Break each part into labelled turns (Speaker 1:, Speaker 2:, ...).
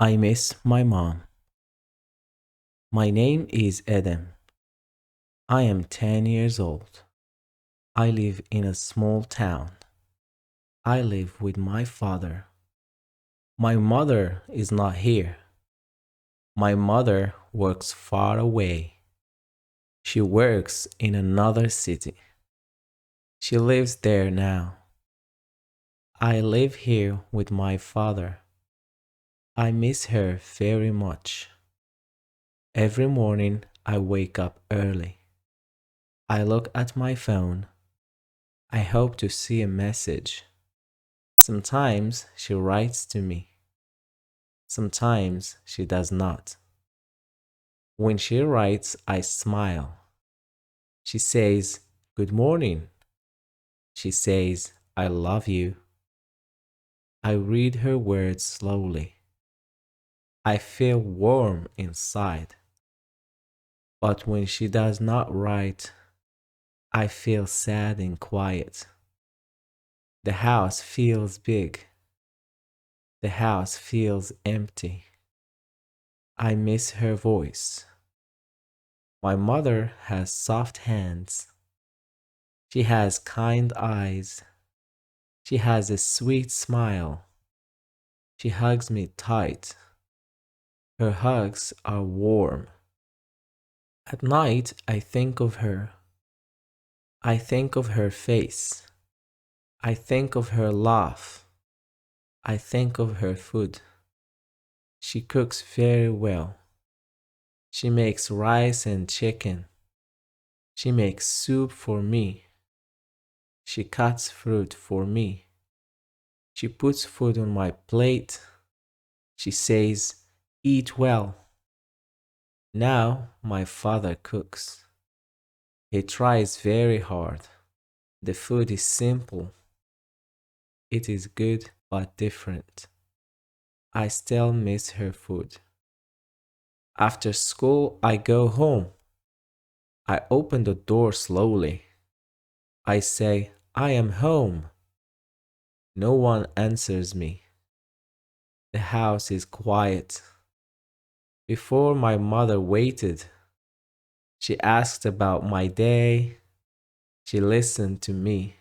Speaker 1: I miss my mom. My name is Adam. I am 10 years old. I live in a small town. I live with my father. My mother is not here. My mother works far away. She works in another city. She lives there now. I live here with my father. I miss her very much. Every morning I wake up early. I look at my phone. I hope to see a message. Sometimes she writes to me. Sometimes she does not. When she writes, I smile. She says, "Good morning." She says, "I love you." I read her words slowly. I feel warm inside. But when she does not write, I feel sad and quiet. The house feels big. The house feels empty. I miss her voice. My mother has soft hands. She has kind eyes. She has a sweet smile. She hugs me tight. Her hugs are warm. At night, I think of her. I think of her face. I think of her laugh. I think of her food. She cooks very well. She makes rice and chicken. She makes soup for me. She cuts fruit for me. She puts food on my plate. She says, "Eat well." Now my father cooks. He tries very hard. The food is simple. It is good but different. I still miss her food. After school, I go home. I open the door slowly. I say, "I am home." No one answers me. The house is quiet. Before my mother waited, she asked about my day. She listened to me.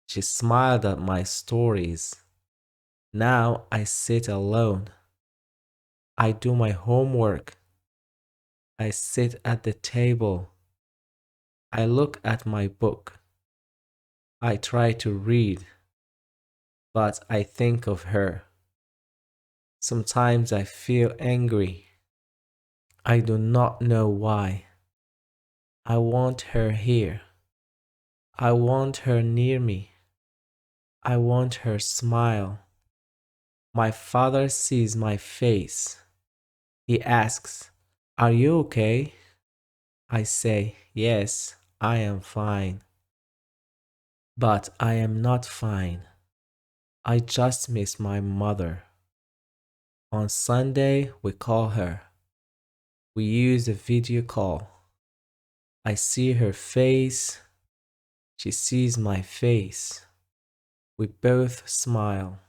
Speaker 1: She smiled at my stories. Now I sit alone. I do my homework. I sit at the table. I look at my book. I try to read, but I think of her. Sometimes I feel angry. I do not know why. I want her here. I want her near me. I want her smile. My father sees my face. He asks, "Are you okay?" I say, "Yes, I am fine." But I am not fine. I just miss my mother. On Sunday, we call her. We use a video call. I see her face. She sees my face. We both smile.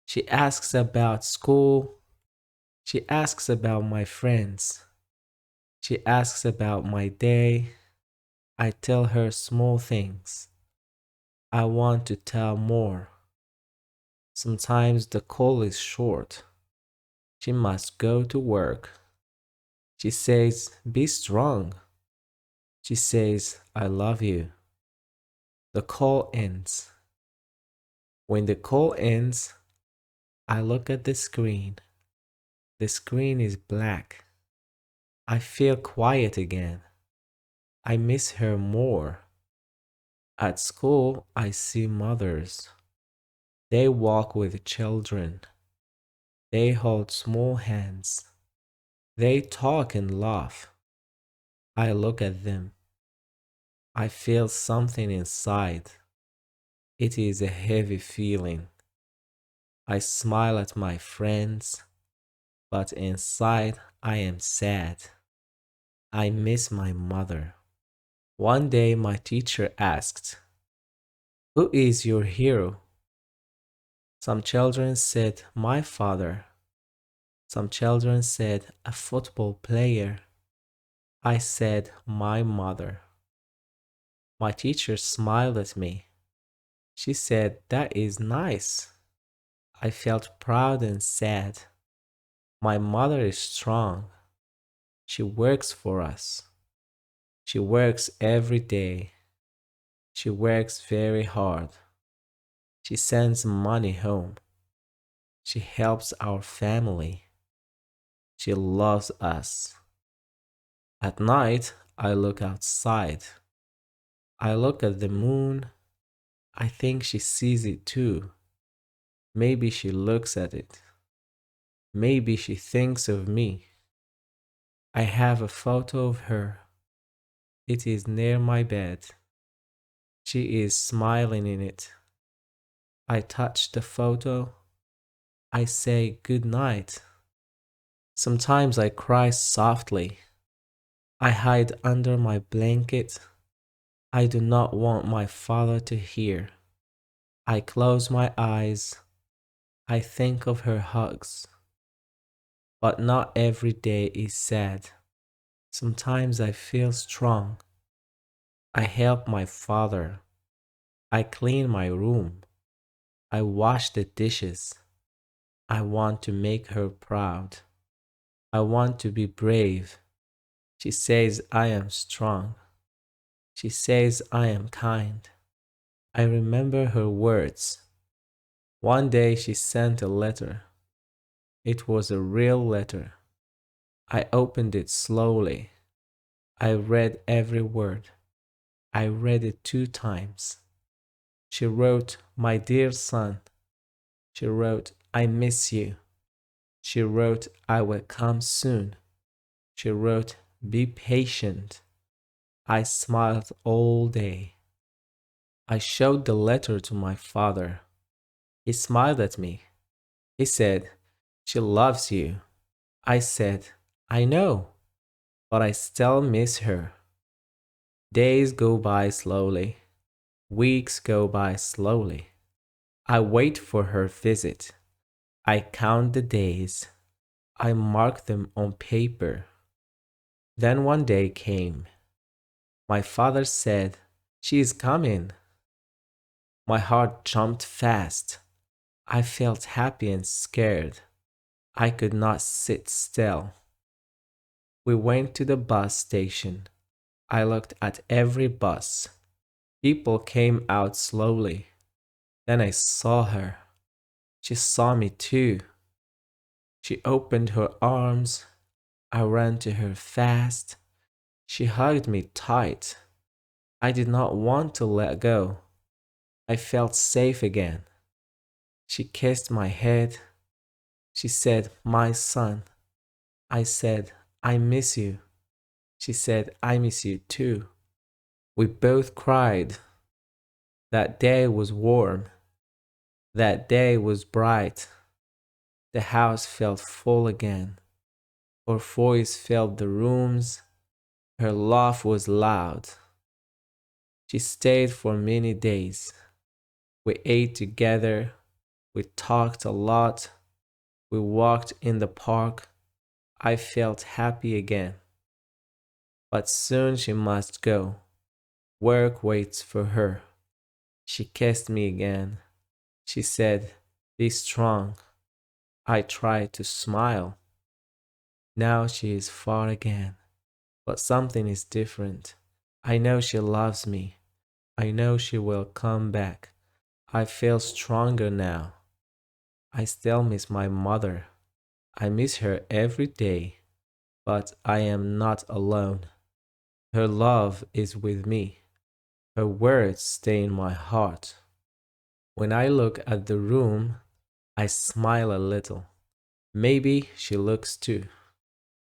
Speaker 1: She asks about school. She asks about my friends. She asks about my day. I tell her small things. I want to tell more. Sometimes the call is short. She must go to work. She says, "Be strong." She says, "I love you." The call ends. When the call ends, I look at the screen. The screen is black. I feel quiet again. I miss her more. At school, I see mothers. They walk with children. They hold small hands. They talk and laugh. I look at them. I feel something inside. It is a heavy feeling. I smile at my friends, but inside I am sad. I miss my mother. One day my teacher asked, "Who is your hero?" Some children said, my father. Some children said, a football player. I said, my mother. My teacher smiled at me. She said, that is nice. I felt proud and sad. My mother is strong. She works for us. She works every day. She works very hard. She sends money home. She helps our family. She loves us. At night, I look outside. I look at the moon. I think she sees it too. Maybe she looks at it. Maybe she thinks of me. I have a photo of her. It is near my bed. She is smiling in it. I touch the photo. I say good night. Sometimes I cry softly. I hide under my blanket. I do not want my father to hear. I close my eyes. I think of her hugs. But not every day is sad. Sometimes I feel strong. I help my father. I clean my room. I wash the dishes. I want to make her proud. I want to be brave. She says I am strong. She says I am kind. I remember her words. One day she sent a letter. It was a real letter. I opened it slowly. I read every word. I read it 2 times. She wrote, my dear son. She wrote, I miss you. She wrote, I will come soon. She wrote, be patient. I smiled all day. I showed the letter to my father. He smiled at me. He said, she loves you. I said, I know, but I still miss her. Days go by slowly. Weeks go by slowly. I wait for her visit. I count the days. I mark them on paper. Then one day came. My father said, she is coming. My heart jumped fast. I felt happy and scared. I could not sit still. We went to the bus station. I looked at every bus. People came out slowly. Then I saw her. She saw me too. She opened her arms. I ran to her fast. She hugged me tight. I did not want to let go. I felt safe again. She kissed my head. She said, my son. I said, I miss you. She said, I miss you too. We both cried. That day was warm. That day was bright. The house felt full again. Her voice filled the rooms. Her laugh was loud. She stayed for many days. We ate together. We talked a lot. We walked in the park. I felt happy again. But soon she must go. Work waits for her. She kissed me again. She said, be strong. I tried to smile. Now she is far again. But something is different. I know she loves me. I know she will come back. I feel stronger now. I still miss my mother. I miss her every day. But I am not alone. Her love is with me. Her words stay in my heart. When I look at the room, I smile a little. Maybe she looks too.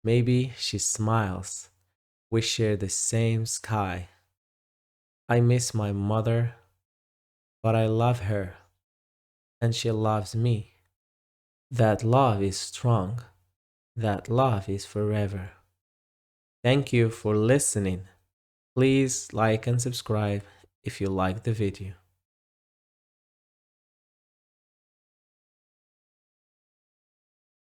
Speaker 1: Maybe she smiles. We share the same sky. I miss my mother, but I love her, and she loves me. That love is strong. That love is forever. Thank you for listening. Please like and subscribe if you like the video.